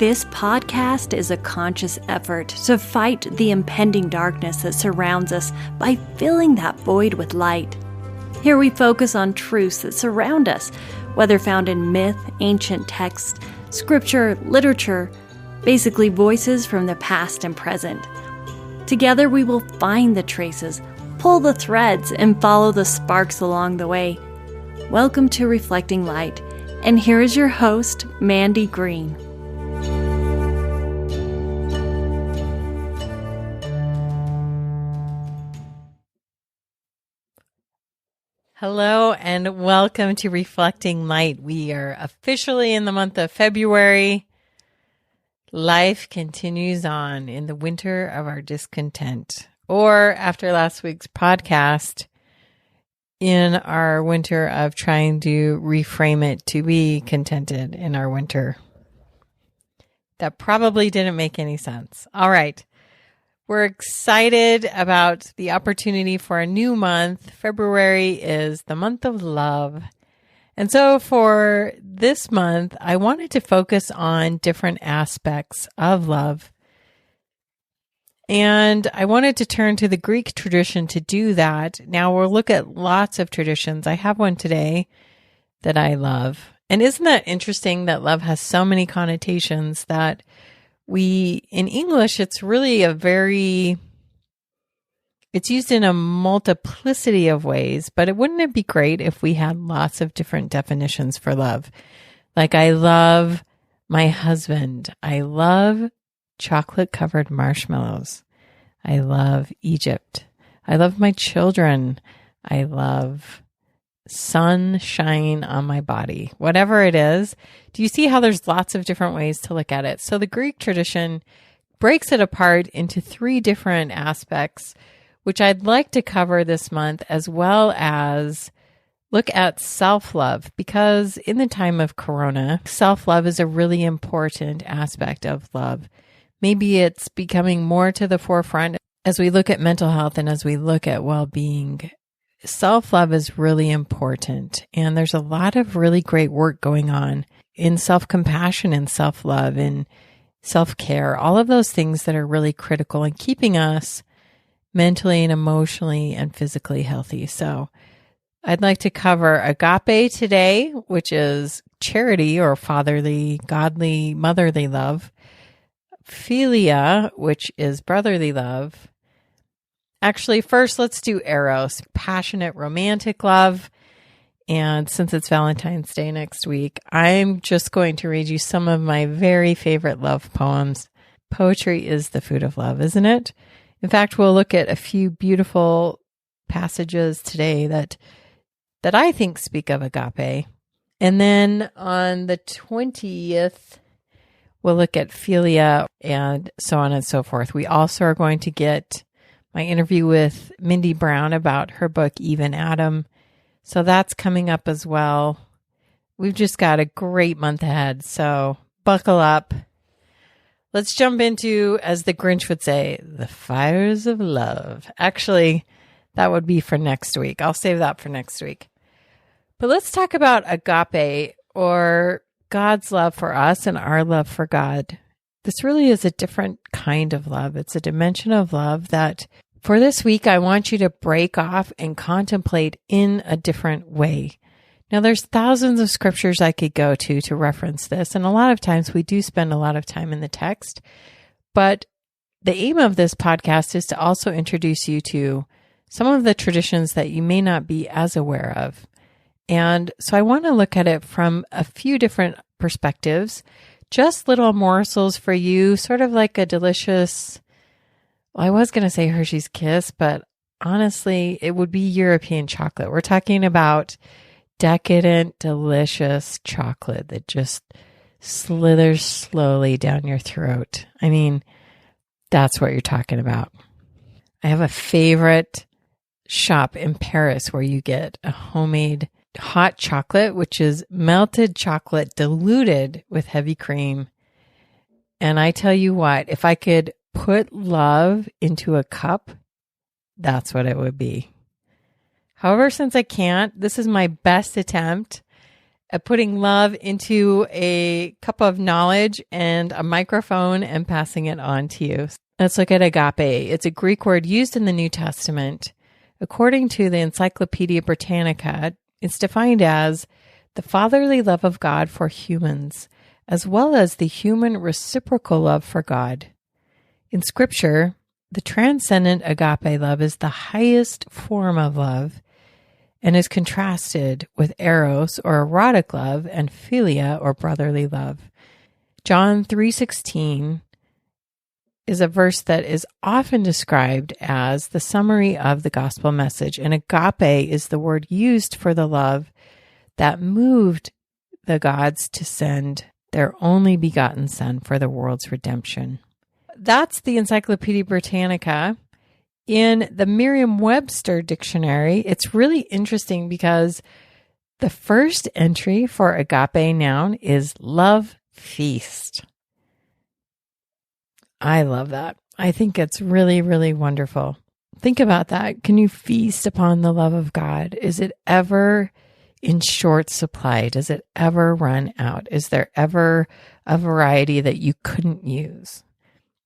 This podcast is a conscious effort to fight the impending darkness that surrounds us by filling that void with light. Here we focus on truths that surround us, whether found in myth, ancient text, scripture, literature, basically voices from the past and present. Together we will find the traces, pull the threads, and follow the sparks along the way. Welcome to Reflecting Light, and here is your host, Mandy Green. Hello and welcome to Reflecting Light. We are officially in the month of February. Life continues on in the winter of our discontent, or after last week's podcast, in our winter of trying to reframe it to be contented in our winter. That probably didn't make any sense. All right. We're excited about the opportunity for a new month. February is the month of love. And so for this month, I wanted to focus on different aspects of love. And I wanted to turn to the Greek tradition to do that. Now we'll look at lots of traditions. I have one today that I love. And isn't that interesting that love has so many connotations that in English, it's really it's used in a multiplicity of ways, but wouldn't it be great if we had lots of different definitions for love? Like, I love my husband. I love chocolate-covered marshmallows. I love Egypt. I love my children. I love sunshine on my body. Whatever it is. Do you see how there's lots of different ways to look at it? So the Greek tradition breaks it apart into three different aspects, which I'd like to cover this month, as well as look at self-love, because in the time of Corona, self-love is a really important aspect of love. Maybe it's becoming more to the forefront as we look at mental health and as we look at well-being. Self-love is really important, and there's a lot of really great work going on in self-compassion and self-love and self-care, all of those things that are really critical in keeping us mentally and emotionally and physically healthy. So I'd like to cover agape today, which is charity or fatherly, godly, motherly love. Philia, which is brotherly love. Actually, first, let's do eros, passionate romantic love. And since it's Valentine's Day next week, I'm just going to read you some of my very favorite love poems. Poetry is the food of love, isn't it? In fact, we'll look at a few beautiful passages today that I think speak of agape. And then on the 20th, we'll look at philia and so on and so forth. We also are going to get my interview with Mandy about her book, Eve and Adam. So that's coming up as well. We've just got a great month ahead, so buckle up. Let's jump into, as the Grinch would say, the fires of love. Actually, that would be for next week. I'll save that for next week. But let's talk about agape, or God's love for us and our love for God. This really is a different kind of love. It's a dimension of love that for this week, I want you to break off and contemplate in a different way. Now, there's thousands of scriptures I could go to reference this, and a lot of times we do spend a lot of time in the text, but the aim of this podcast is to also introduce you to some of the traditions that you may not be as aware of. And so I want to look at it from a few different perspectives, just little morsels for you, sort of like a delicious, well, I was going to say Hershey's Kiss, but honestly, it would be European chocolate. We're talking about decadent, delicious chocolate that just slithers slowly down your throat. I mean, that's what you're talking about. I have a favorite shop in Paris where you get a homemade hot chocolate, which is melted chocolate diluted with heavy cream. And I tell you what, if I could put love into a cup, that's what it would be. However, since I can't, this is my best attempt at putting love into a cup of knowledge and a microphone and passing it on to you. Let's look at agape. It's a Greek word used in the New Testament. According to the Encyclopedia Britannica, it's defined as the fatherly love of God for humans, as well as the human reciprocal love for God. In Scripture, the transcendent agape love is the highest form of love and is contrasted with eros or erotic love and philia or brotherly love. John 3:16 is a verse that is often described as the summary of the gospel message, and agape is the word used for the love that moved the gods to send their only begotten Son for the world's redemption. That's the Encyclopedia Britannica. In the Merriam-Webster dictionary, it's really interesting because the first entry for agape noun is love feast. I love that. I think it's really, really wonderful. Think about that. Can you feast upon the love of God? Is it ever in short supply? Does it ever run out? Is there ever a variety that you couldn't use?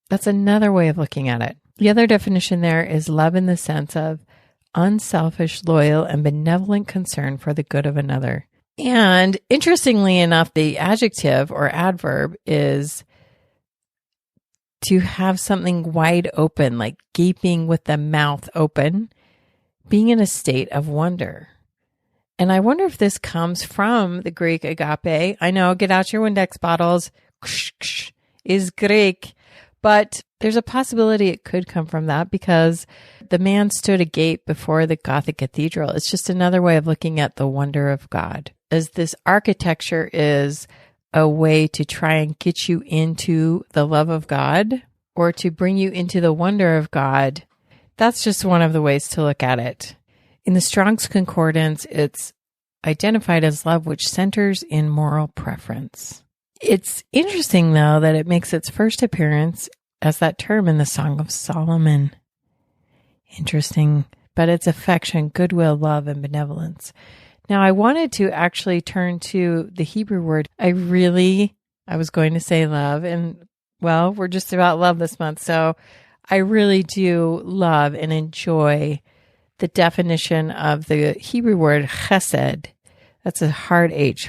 That's another way of looking at it. The other definition there is love in the sense of unselfish, loyal, and benevolent concern for the good of another. And interestingly enough, the adjective or adverb is to have something wide open, like gaping with the mouth open, being in a state of wonder. And I wonder if this comes from the Greek agape. I know, get out your Windex bottles, is Greek. But there's a possibility it could come from that because the man stood agape before the Gothic cathedral. It's just another way of looking at the wonder of God. As this architecture is a way to try and get you into the love of God or to bring you into the wonder of God, that's just one of the ways to look at it. In the Strong's Concordance, it's identified as love which centers in moral preference. It's interesting, though, that it makes its first appearance as that term in the Song of Solomon. Interesting, but it's affection, goodwill, love, and benevolence. Now, I wanted to actually turn to the Hebrew word. I was going to say love, and well, we're just about love this month, so I really do love and enjoy the definition of the Hebrew word chesed. That's a hard H,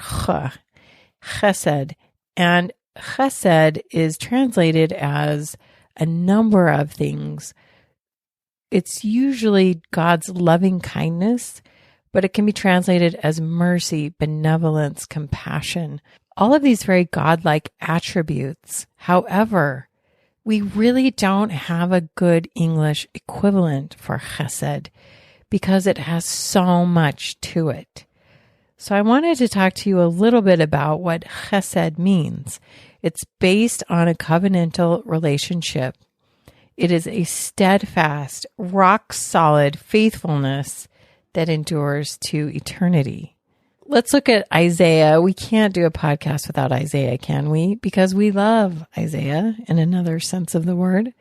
chesed. And chesed is translated as a number of things. It's usually God's loving kindness, but it can be translated as mercy, benevolence, compassion, all of these very godlike attributes. However, we really don't have a good English equivalent for chesed because it has so much to it. So I wanted to talk to you a little bit about what chesed means. It's based on a covenantal relationship. It is a steadfast, rock-solid faithfulness that endures to eternity. Let's look at Isaiah. We can't do a podcast without Isaiah, can we? Because we love Isaiah in another sense of the word.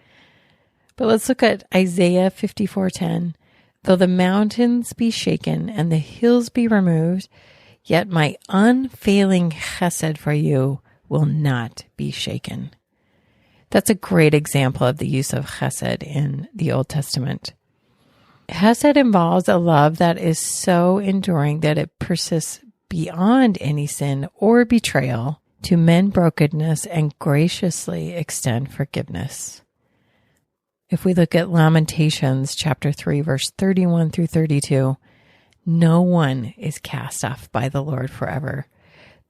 But let's look at Isaiah 54:10. Though the mountains be shaken and the hills be removed, yet my unfailing chesed for you will not be shaken. That's a great example of the use of chesed in the Old Testament. Chesed involves a love that is so enduring that it persists beyond any sin or betrayal to mend brokenness and graciously extend forgiveness. If we look at Lamentations chapter 3, verse 31 through 32, no one is cast off by the Lord forever.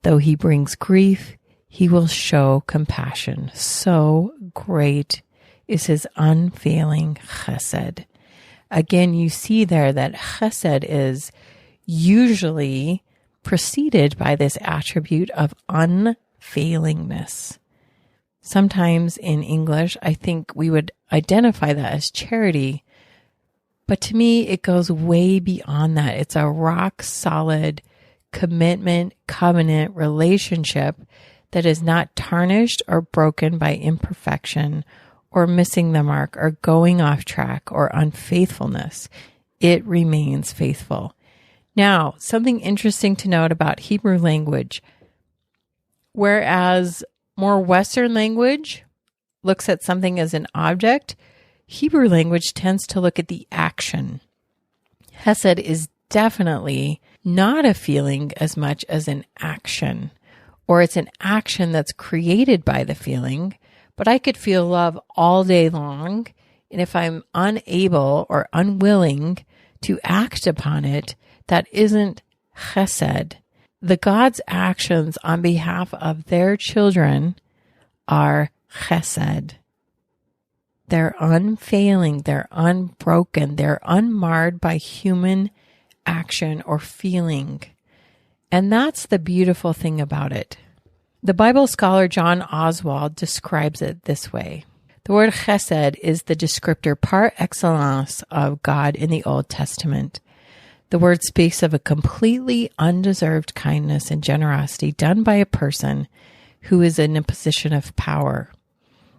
Though he brings grief, he will show compassion. So great is his unfailing chesed. Again, you see there that chesed is usually preceded by this attribute of unfailingness. Sometimes in English, I think we would identify that as charity. But to me, it goes way beyond that. It's a rock-solid commitment, covenant relationship that is not tarnished or broken by imperfection or missing the mark or going off track or unfaithfulness. It remains faithful. Now, something interesting to note about Hebrew language. Whereas more Western language looks at something as an object, Hebrew language tends to look at the action. Hesed is definitely not a feeling as much as an action, or it's an action that's created by the feeling. But I could feel love all day long, and if I'm unable or unwilling to act upon it, that isn't chesed. The God's actions on behalf of their children are chesed. They're unfailing, they're unbroken, they're unmarred by human action or feeling. And that's the beautiful thing about it. The Bible scholar John Oswald describes it this way. The word chesed is the descriptor par excellence of God in the Old Testament. The word speaks of a completely undeserved kindness and generosity done by a person who is in a position of power.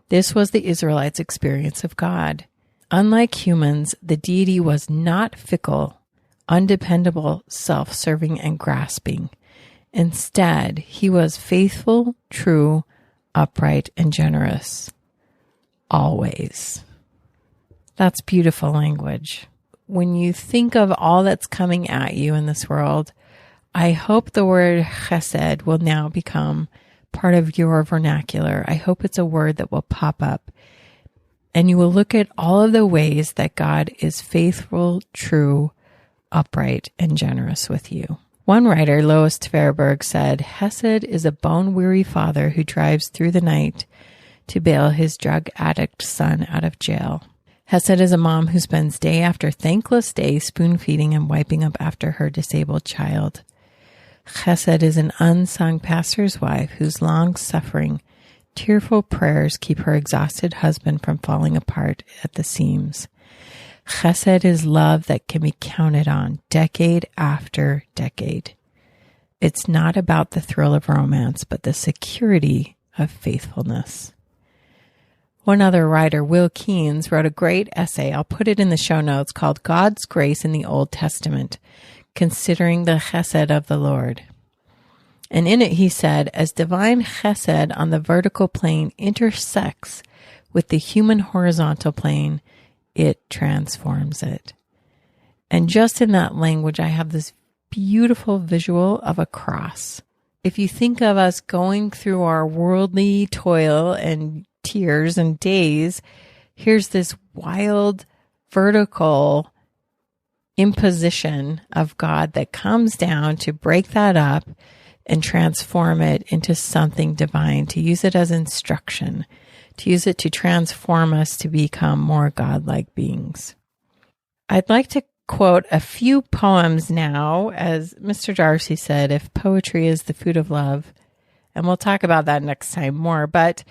This was the Israelites' experience of God. Unlike humans, the deity was not fickle, undependable, self-serving, and grasping. Instead, he was faithful, true, upright, and generous. Always. That's beautiful language. When you think of all that's coming at you in this world, I hope the word chesed will now become part of your vernacular. I hope it's a word that will pop up, and you will look at all of the ways that God is faithful, true, upright, and generous with you. One writer, Lois Tverberg, said, Hesed is a bone-weary father who drives through the night to bail his drug addict son out of jail. Hesed is a mom who spends day after thankless day spoon-feeding and wiping up after her disabled child. Chesed is an unsung pastor's wife whose long-suffering, tearful prayers keep her exhausted husband from falling apart at the seams. Chesed is love that can be counted on decade after decade. It's not about the thrill of romance, but the security of faithfulness. One other writer, Will Keynes, wrote a great essay, I'll put it in the show notes, called God's Grace in the Old Testament, Considering the Chesed of the Lord. And in it he said, as divine chesed on the vertical plane intersects with the human horizontal plane, it transforms it. And just in that language, I have this beautiful visual of a cross. If you think of us going through our worldly toil and tears and days, here's this wild vertical imposition of God that comes down to break that up and transform it into something divine, to use it as instruction, to use it to transform us to become more godlike beings. I'd like to quote a few poems now. As Mr. Darcy said, if poetry is the food of love, and we'll talk about that next time more, but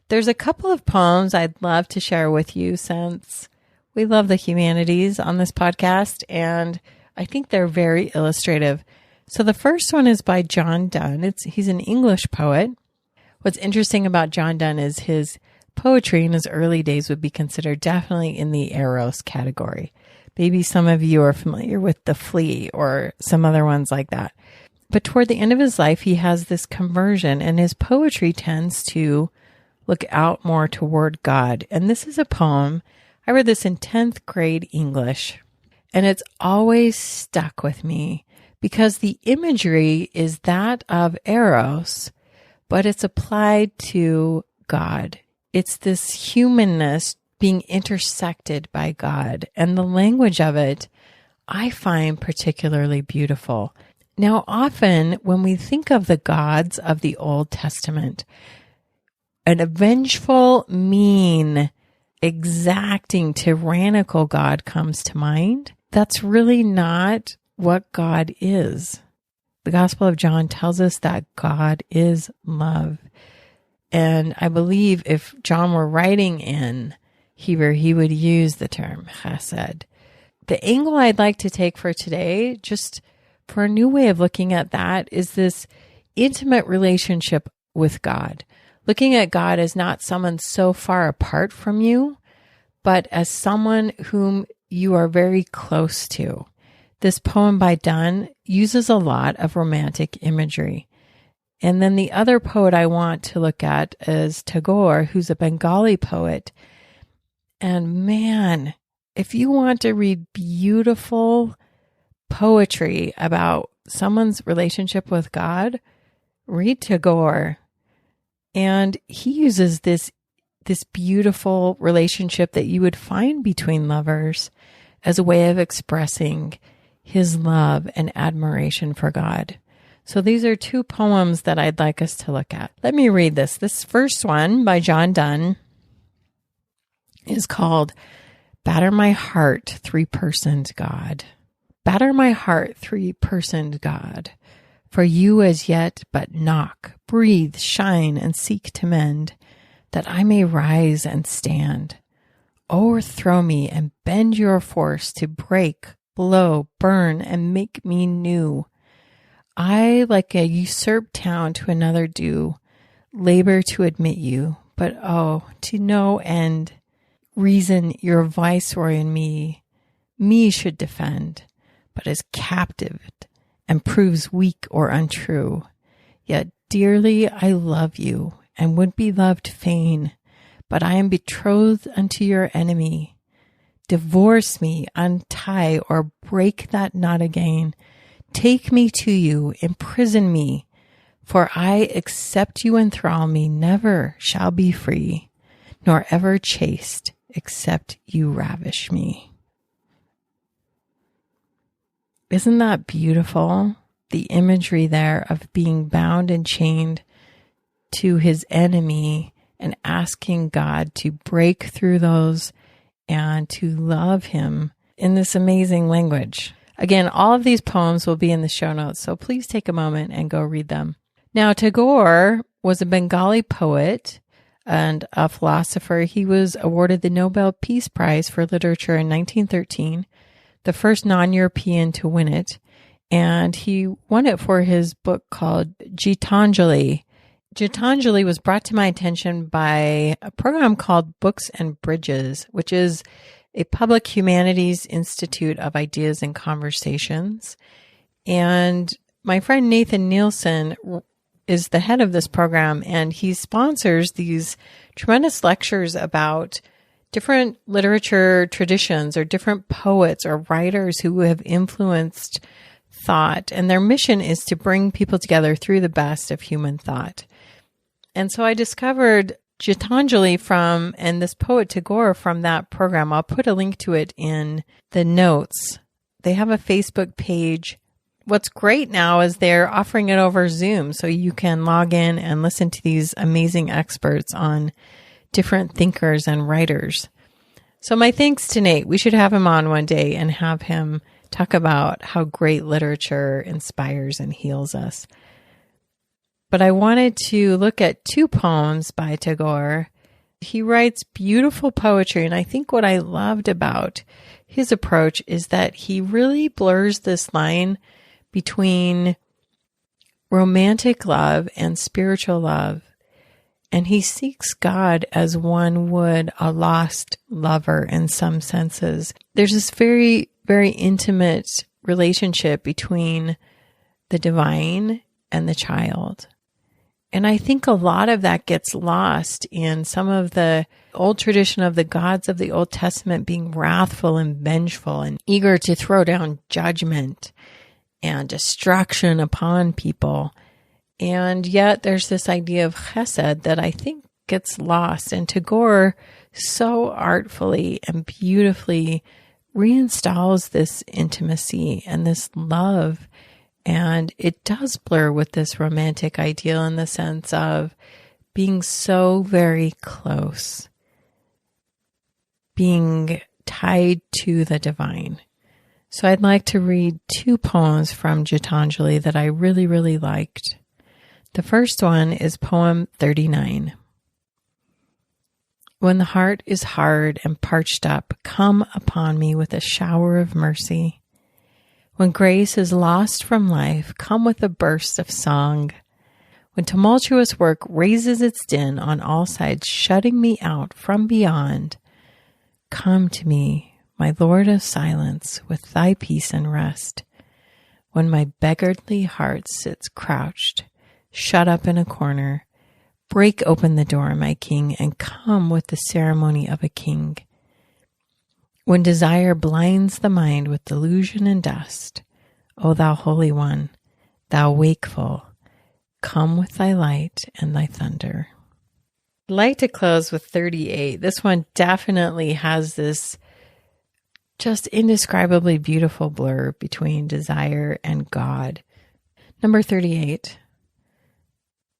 there's a couple of poems I'd love to share with you since we love the humanities on this podcast, and I think they're very illustrative. So the first one is by John Donne. He's an English poet. What's interesting about John Donne is his poetry in his early days would be considered definitely in the Eros category. Maybe some of you are familiar with The Flea or some other ones like that. But toward the end of his life, he has this conversion, and his poetry tends to look out more toward God. And this is a poem. I read this in 10th grade English, and it's always stuck with me because the imagery is that of Eros, but it's applied to God. It's this humanness being intersected by God, and the language of it I find particularly beautiful. Now, often when we think of the gods of the Old Testament, a vengeful, mean, exacting, tyrannical God comes to mind. That's really not what God is. The Gospel of John tells us that God is love. And I believe if John were writing in Hebrew, he would use the term chesed. The angle I'd like to take for today, just for a new way of looking at that, is this intimate relationship with God. Looking at God as not someone so far apart from you, but as someone whom you are very close to. this poem by Donne uses a lot of romantic imagery. And then the other poet I want to look at is Tagore, who's a Bengali poet. And man, if you want to read beautiful poetry about someone's relationship with God, read Tagore. And he uses this beautiful relationship that you would find between lovers as a way of expressing his love and admiration for God. So these are two poems that I'd like us to look at. Let me read this. This first one by John Donne is called Batter My Heart, Three-Personed God. Batter my heart, three-personed God. For you as yet but knock, breathe, shine, and seek to mend, that I may rise and stand. O'erthrow me and bend your force to break, blow, burn, and make me new. I, like a usurped town to another do, labor to admit you, but oh, to no end. Reason your viceroy in me should defend, but is captive and proves weak or untrue. Yet dearly I love you, and would be loved fain, but I am betrothed unto your enemy. Divorce me, untie, or break that knot again. Take me to you, imprison me, for I, except you enthrall me, never shall be free, nor ever chaste, except you ravish me. Isn't that beautiful? The imagery there of being bound and chained to his enemy and asking God to break through those and to love him in this amazing language. Again, all of these poems will be in the show notes, so please take a moment and go read them. Now, Tagore was a Bengali poet and a philosopher. He was awarded the Nobel Peace Prize for Literature in 1913, the first non-European to win it, and he won it for his book called Gitanjali. Gitanjali was brought to my attention by a program called Books and Bridges, which is a public humanities institute of ideas and conversations. And my friend Nathan Nielsen is the head of this program, and he sponsors these tremendous lectures about different literature traditions or different poets or writers who have influenced thought. And their mission is to bring people together through the best of human thought. And so I discovered Gitanjali and this poet Tagore from that program. I'll put a link to it in the notes. They have a Facebook page. What's great now is they're offering it over Zoom, so you can log in and listen to these amazing experts on different thinkers and writers. So my thanks to Nate. We should have him on one day and have him talk about how great literature inspires and heals us. But I wanted to look at two poems by Tagore. He writes beautiful poetry, and I think what I loved about his approach is that he really blurs this line between romantic love and spiritual love. And he seeks God as one would a lost lover in some senses. There's this very, very intimate relationship between the divine and the child. And I think a lot of that gets lost in some of the old tradition of the gods of the Old Testament being wrathful and vengeful and eager to throw down judgment and destruction upon people. And yet there's this idea of chesed that I think gets lost. And Tagore so artfully and beautifully reinstalls this intimacy and this love. And it does blur with this romantic ideal in the sense of being so very close, being tied to the divine. So I'd like to read two poems from Gitanjali that I really, really liked. The first one is poem 39. When the heart is hard and parched up, come upon me with a shower of mercy. When grace is lost from life, come with a burst of song. When tumultuous work raises its din on all sides, shutting me out from beyond, come to me my Lord of silence, with thy peace and rest. When my beggarly heart sits crouched, shut up in a corner, break open the door, my King, and come with the ceremony of a king. When desire blinds the mind with delusion and dust, O thou Holy One, thou wakeful, come with thy light and thy thunder. I'd like to close with 38. This one definitely has this just indescribably beautiful blur between desire and God. Number 38.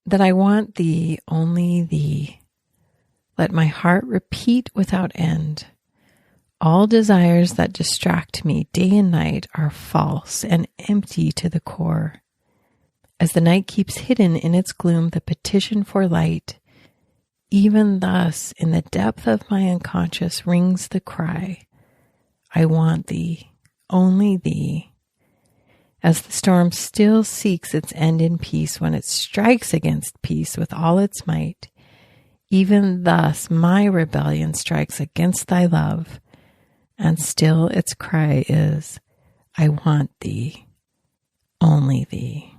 That I want thee, only thee. Let my heart repeat without end. All desires that distract me day and night are false and empty to the core. As the night keeps hidden in its gloom the petition for light, even thus in the depth of my unconscious rings the cry, I want thee, only thee. As the storm still seeks its end in peace when it strikes against peace with all its might, even thus my rebellion strikes against thy love, and still its cry is, I want thee, only thee.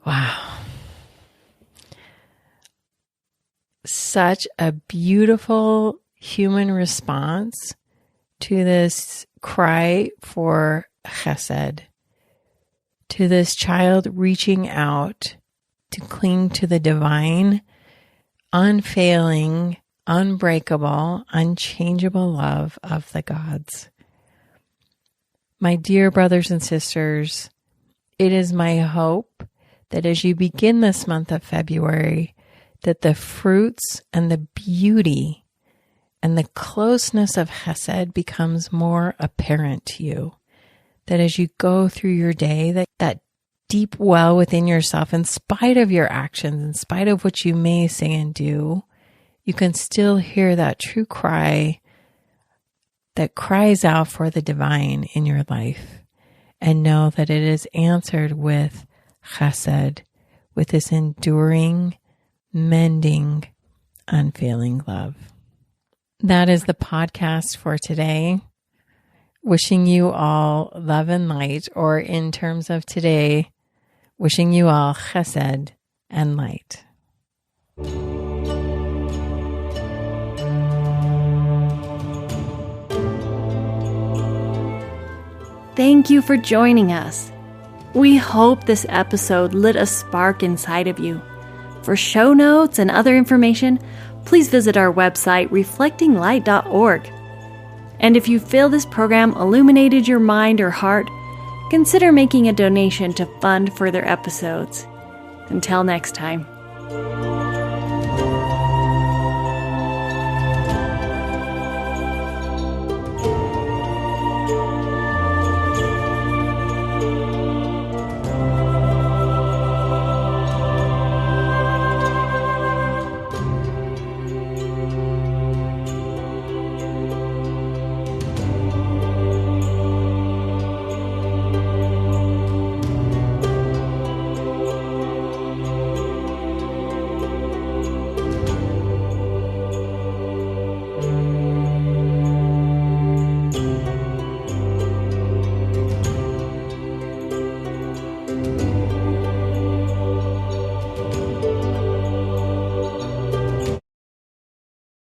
Wow. Such a beautiful human response to this cry for chesed, to this child reaching out to cling to the divine, unfailing, unbreakable, unchangeable love of the gods. My dear brothers and sisters, it is my hope that as you begin this month of February, that the fruits and the beauty and the closeness of chesed becomes more apparent to you. That as you go through your day, that deep well within yourself, in spite of your actions, in spite of what you may say and do, you can still hear that true cry that cries out for the divine in your life, and know that it is answered with chesed, with this enduring, mending, unfailing love. That is the podcast for today. Wishing you all love and light, or in terms of today, wishing you all chesed and light. Thank you for joining us. We hope this episode lit a spark inside of you. For show notes and other information, please visit our website, reflectinglight.org. And if you feel this program illuminated your mind or heart, consider making a donation to fund further episodes. Until next time.